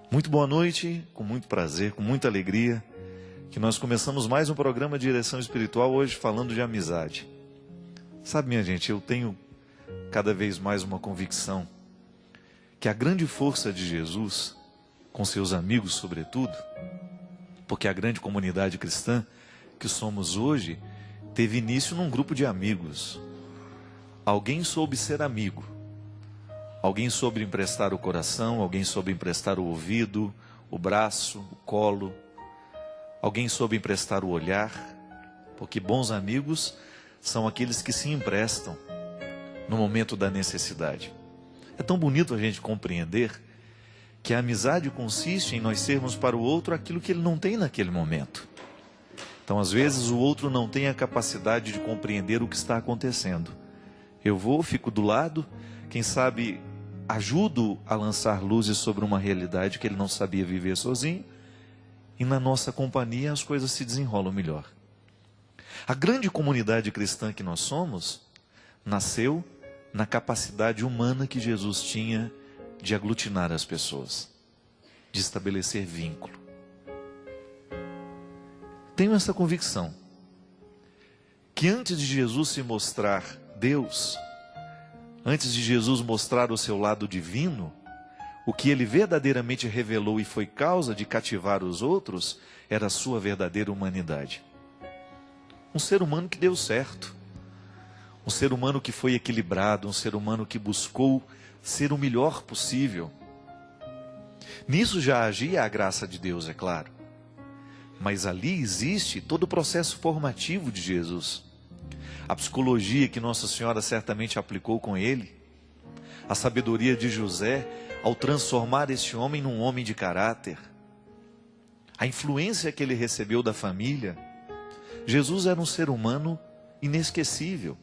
Muito boa noite, com muito prazer, com muita alegria, que nós começamos mais um programa de direção espiritual hoje falando de amizade. Sabe, minha gente, eu tenho cada vez mais uma convicção que a grande força de Jesus, com seus amigos sobretudo, porque a grande comunidade cristã que somos hoje, teve início num grupo de amigos. Alguém soube ser amigo. Alguém soube emprestar o coração, alguém soube emprestar o ouvido, o braço, o colo. Alguém soube emprestar o olhar, porque bons amigos são aqueles que se emprestam no momento da necessidade. É tão bonito a gente compreender que a amizade consiste em nós sermos para o outro aquilo que ele não tem naquele momento. Então, às vezes, o outro não tem a capacidade de compreender o que está acontecendo. Eu vou, fico do lado, quem sabe ajudo a lançar luzes sobre uma realidade que ele não sabia viver sozinho, e na nossa companhia as coisas se desenrolam melhor. A grande comunidade cristã que nós somos, nasceu na capacidade humana que Jesus tinha de aglutinar as pessoas, de estabelecer vínculo. Tenho essa convicção, que antes de Jesus se mostrar Deus, antes de Jesus mostrar o seu lado divino, o que ele verdadeiramente revelou e foi causa de cativar os outros, era a sua verdadeira humanidade. Um ser humano que deu certo, um ser humano que foi equilibrado, um ser humano que buscou ser o melhor possível. Nisso já agia a graça de Deus, é claro. Mas ali existe todo o processo formativo de Jesus. A psicologia que Nossa Senhora certamente aplicou com ele, a sabedoria de José ao transformar esse homem num homem de caráter, a influência que ele recebeu da família. Jesus era um ser humano inesquecível.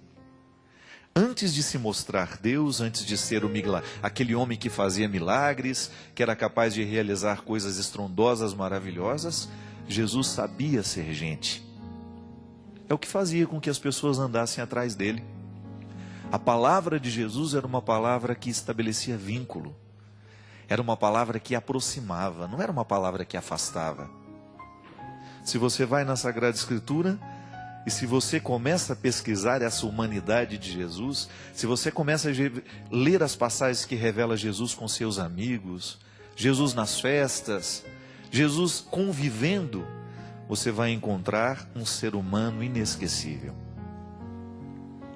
Antes de se mostrar Deus, antes de ser aquele homem que fazia milagres, que era capaz de realizar coisas estrondosas, maravilhosas, Jesus sabia ser gente. É o que fazia com que as pessoas andassem atrás dele. A palavra de Jesus era uma palavra que estabelecia vínculo. Era uma palavra que aproximava, não era uma palavra que afastava. Se você vai na Sagrada Escritura, e se você começa a pesquisar essa humanidade de Jesus, se você começa a ler as passagens que revela Jesus com seus amigos, Jesus nas festas, Jesus convivendo, você vai encontrar um ser humano inesquecível.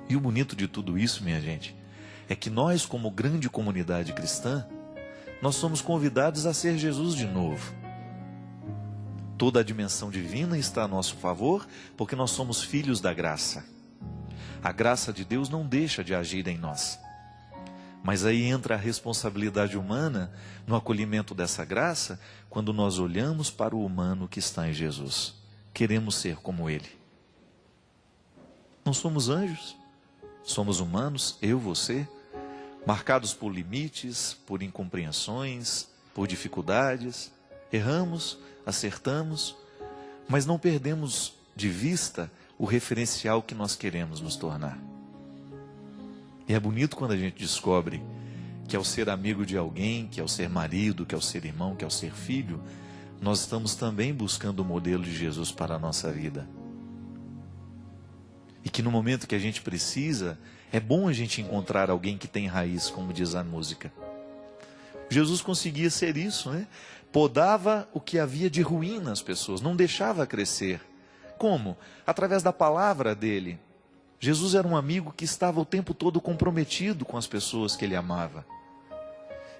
E o bonito de tudo isso, minha gente, é que nós, como grande comunidade cristã, nós somos convidados a ser Jesus de novo. Toda a dimensão divina está a nosso favor, porque nós somos filhos da graça. A graça de Deus não deixa de agir em nós. Mas aí entra a responsabilidade humana no acolhimento dessa graça, quando nós olhamos para o humano que está em Jesus. Queremos ser como Ele. Não somos anjos, somos humanos, eu, você, marcados por limites, por incompreensões, por dificuldades. Erramos, acertamos, mas não perdemos de vista o referencial que nós queremos nos tornar. E é bonito quando a gente descobre que ao ser amigo de alguém, que ao ser marido, que ao ser irmão, que ao ser filho, nós estamos também buscando o modelo de Jesus para a nossa vida. E que no momento que a gente precisa, é bom a gente encontrar alguém que tem raiz, como diz a música. Jesus conseguia ser isso, né? Podava o que havia de ruim nas pessoas, não deixava crescer. Como? Através da palavra dele. Jesus era um amigo que estava o tempo todo comprometido com as pessoas que ele amava.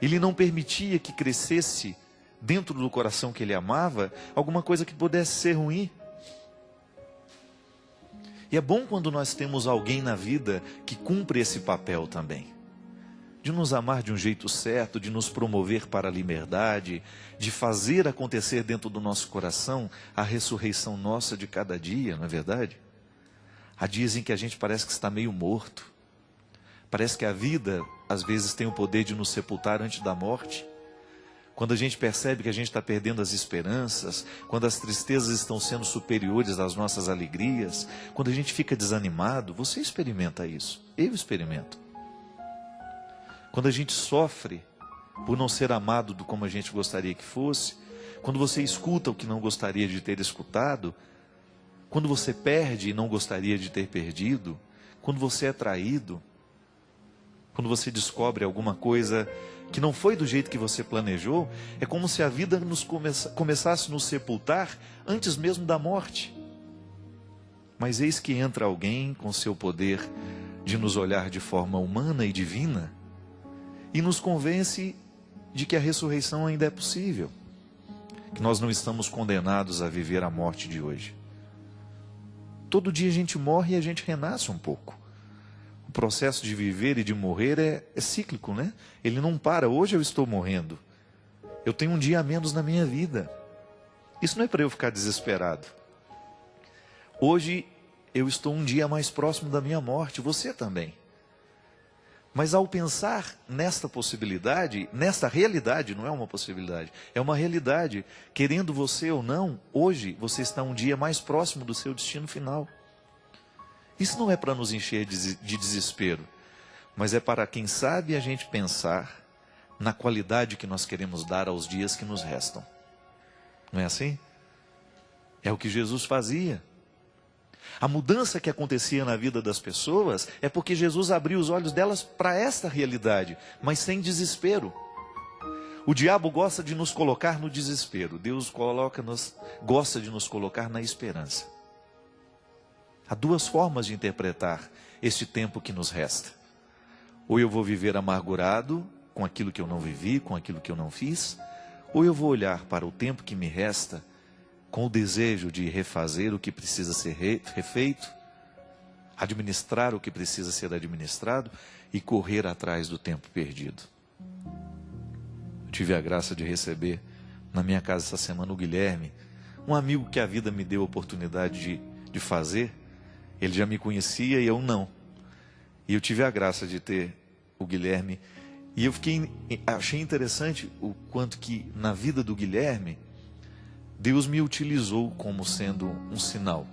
Ele não permitia que crescesse dentro do coração que ele amava alguma coisa que pudesse ser ruim. E é bom quando nós temos alguém na vida que cumpre esse papel também. De nos amar de um jeito certo, de nos promover para a liberdade, de fazer acontecer dentro do nosso coração a ressurreição nossa de cada dia, não é verdade? Há dias em que a gente parece que está meio morto. Parece que a vida, às vezes, tem o poder de nos sepultar antes da morte. Quando a gente percebe que a gente está perdendo as esperanças, quando as tristezas estão sendo superiores às nossas alegrias, quando a gente fica desanimado, você experimenta isso, eu experimento. Quando a gente sofre por não ser amado do como a gente gostaria que fosse, quando você escuta o que não gostaria de ter escutado, quando você perde e não gostaria de ter perdido, quando você é traído, quando você descobre alguma coisa que não foi do jeito que você planejou, é como se a vida começasse a nos sepultar antes mesmo da morte. Mas eis que entra alguém com seu poder de nos olhar de forma humana e divina e nos convence de que a ressurreição ainda é possível, que nós não estamos condenados a viver a morte de hoje. Todo dia a gente morre e a gente renasce um pouco. O processo de viver e de morrer é cíclico, né? Ele não para. Hoje eu estou morrendo. Eu tenho um dia a menos na minha vida. Isso não é para eu ficar desesperado. Hoje eu estou um dia mais próximo da minha morte. Você também. Mas ao pensar nesta possibilidade, nesta realidade, não é uma possibilidade, é uma realidade. Querendo você ou não, hoje você está um dia mais próximo do seu destino final. Isso não é para nos encher de desespero, mas é para, quem sabe, a gente pensar na qualidade que nós queremos dar aos dias que nos restam. Não é assim? É o que Jesus fazia. A mudança que acontecia na vida das pessoas é porque Jesus abriu os olhos delas para esta realidade, mas sem desespero. O diabo gosta de nos colocar no desespero, Deus gosta de nos colocar na esperança. Há duas formas de interpretar este tempo que nos resta. Ou eu vou viver amargurado com aquilo que eu não vivi, com aquilo que eu não fiz, ou eu vou olhar para o tempo que me resta com o desejo de refazer o que precisa ser refeito, administrar o que precisa ser administrado e correr atrás do tempo perdido. Eu tive a graça de receber na minha casa essa semana o Guilherme, um amigo que a vida me deu a oportunidade de fazer. Ele já me conhecia e eu não. E eu tive a graça de ter o Guilherme. E eu achei interessante o quanto que na vida do Guilherme, Deus me utilizou como sendo um sinal.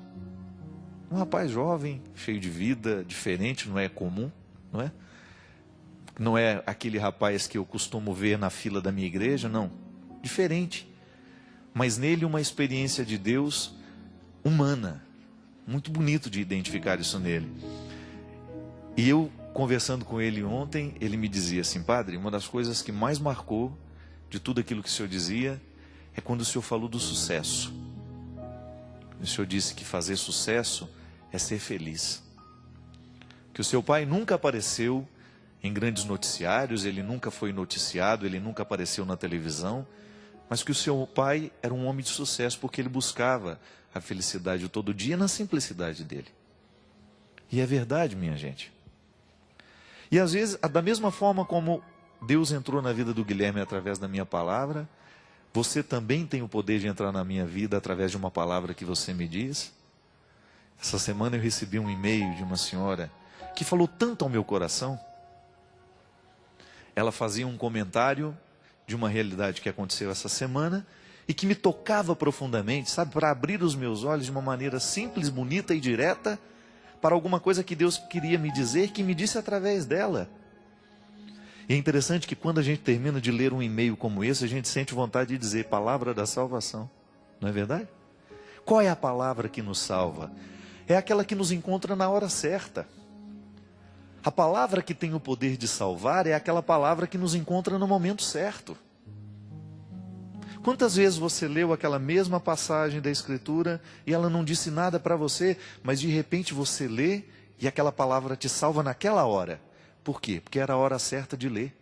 Um rapaz jovem, cheio de vida, diferente, não é comum, não é? Não é aquele rapaz que eu costumo ver na fila da minha igreja, não. Diferente. Mas nele uma experiência de Deus humana. Muito bonito de identificar isso nele. E eu, conversando com ele ontem, ele me dizia assim: padre, uma das coisas que mais marcou de tudo aquilo que o senhor dizia é quando o senhor falou do sucesso. O senhor disse que fazer sucesso é ser feliz. Que o seu pai nunca apareceu em grandes noticiários, ele nunca foi noticiado, ele nunca apareceu na televisão, mas que o seu pai era um homem de sucesso porque ele buscava a felicidade todo dia na simplicidade dele. E é verdade, minha gente. E às vezes, da mesma forma como Deus entrou na vida do Guilherme através da minha palavra, você também tem o poder de entrar na minha vida através de uma palavra que você me diz. Essa semana eu recebi um e-mail de uma senhora que falou tanto ao meu coração. Ela fazia um comentário de uma realidade que aconteceu essa semana e que me tocava profundamente, sabe, para abrir os meus olhos de uma maneira simples, bonita e direta para alguma coisa que Deus queria me dizer, que me disse através dela. E é interessante que quando a gente termina de ler um e-mail como esse, a gente sente vontade de dizer: palavra da salvação, não é verdade? Qual é a palavra que nos salva? É aquela que nos encontra na hora certa. A palavra que tem o poder de salvar é aquela palavra que nos encontra no momento certo. Quantas vezes você leu aquela mesma passagem da Escritura e ela não disse nada para você, mas de repente você lê e aquela palavra te salva naquela hora? Por quê? Porque era a hora certa de ler.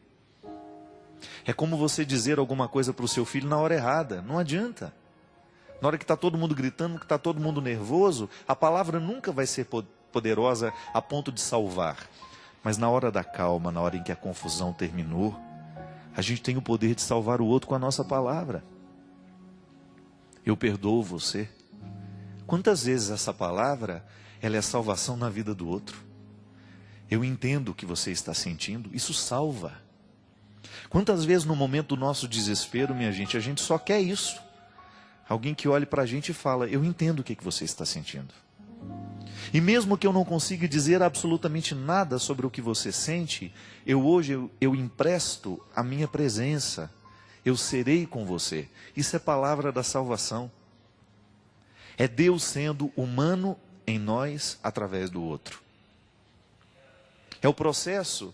É como você dizer alguma coisa para o seu filho na hora errada, não adianta. Na hora que está todo mundo gritando, que está todo mundo nervoso, a palavra nunca vai ser poderosa a ponto de salvar. Mas na hora da calma, na hora em que a confusão terminou, a gente tem o poder de salvar o outro com a nossa palavra. Eu perdoo você. Quantas vezes essa palavra, ela é salvação na vida do outro? Eu entendo o que você está sentindo, isso salva. Quantas vezes no momento do nosso desespero, minha gente, a gente só quer isso. Alguém que olhe para a gente e fala: eu entendo o que você está sentindo. E mesmo que eu não consiga dizer absolutamente nada sobre o que você sente, hoje eu empresto a minha presença. Eu serei com você. Isso é palavra da salvação. É Deus sendo humano em nós através do outro. É o processo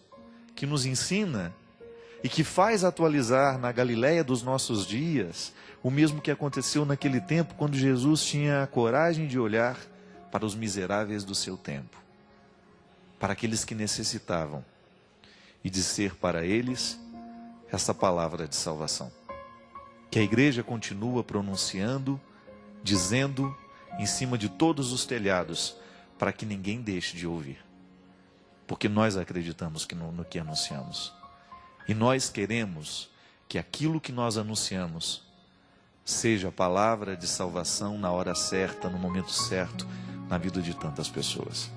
que nos ensina e que faz atualizar na Galileia dos nossos dias o mesmo que aconteceu naquele tempo, quando Jesus tinha a coragem de olhar para os miseráveis do seu tempo, para aqueles que necessitavam, e dizer para eles essa palavra de salvação, que a igreja continua pronunciando, dizendo em cima de todos os telhados, para que ninguém deixe de ouvir, porque nós acreditamos no que anunciamos, e nós queremos que aquilo que nós anunciamos seja a palavra de salvação na hora certa, no momento certo, na vida de tantas pessoas.